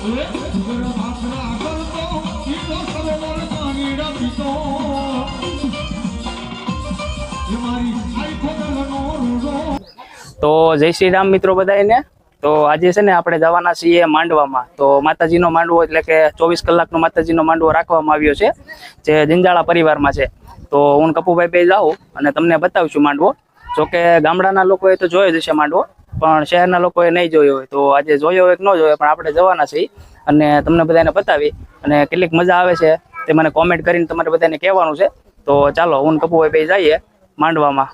તો જય શ્રી રામ મિત્રો બધાને। તો આજે છે ને આપણે જવાના છીએ માંડવામાં। તો માતાજીનો માંડવો એટલે કે 24 કલાકનો માતાજીનો માંડવો રાખવામાં આવ્યો છે જે જંજાળા પરિવારમાં છે। તો હું કપુભાઈ બે જાઉં અને તમને બતાવશું માંડવો। જોકે ગામડાના લોકોએ તો જોયો જ હશે માંડવો, પણ શહેરના લોકોએ નહીં જોયો હોય। તો આજે જોયો હોય કે ન જોયો, પણ આપણે જવાના છીએ અને તમને બધાને બતાવી અને કેટલીક મજા આવે છે તે મને કોમેન્ટ કરીને તમારે બધાને કહેવાનું છે। તો ચાલો હું કપુભાઈ બે જઈએ માંડવામાં।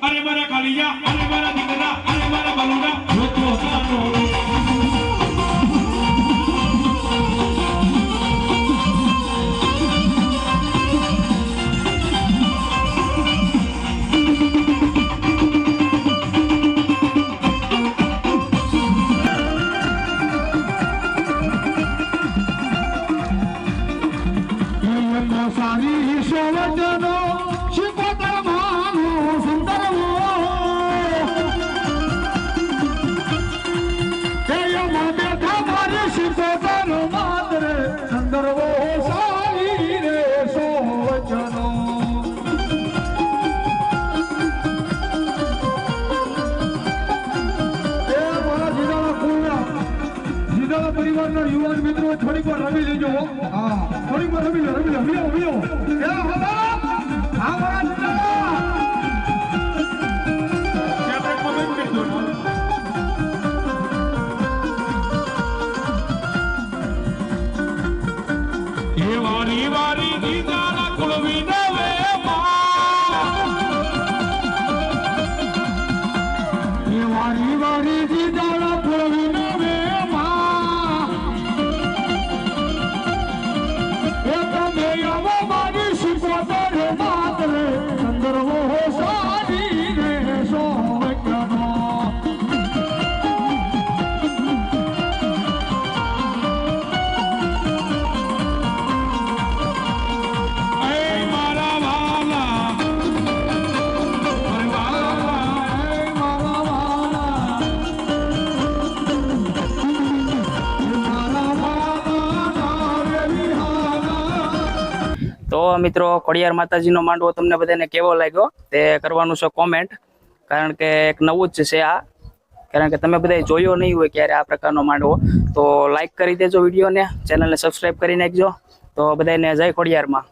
अरे मरा कालिया, अरे मरा दिगरा, अरे मरा बलुड़ा, जो तो सानो। હોય થોડીક વાર રમી લેજો હો. હા થોડીક વાર રમી લો વિયો એ હલો હા મારા દીકરા સેપરેટમાં બંધ કરી દો ને. એ વારી વારી દીદાના કુળવી નવે એ વારી વારી દીદાળા ફળવી નવે માં એ તમે આવો મારી શિકોતર માતરે ચંદ્રવો સાડી રે સોમકનો એ મારા વાલા તો મિત્રો ખોડિયાર માતાજીનો માંડવો તમને બધાને કેવો લાગ્યો તે કરવાનું છે કોમેન્ટ, કારણ કે એક નવું જ છે આ, કારણ કે તમે બધાએ જોયો નહીં હોય ક્યારે આ પ્રકારનો માંડવો. તો લાઈક કરી દેજો વિડીયોને, ચેનલને સબસ્ક્રાઈબ કરી નાખજો. તો બધાને જય ખોડિયારમાં.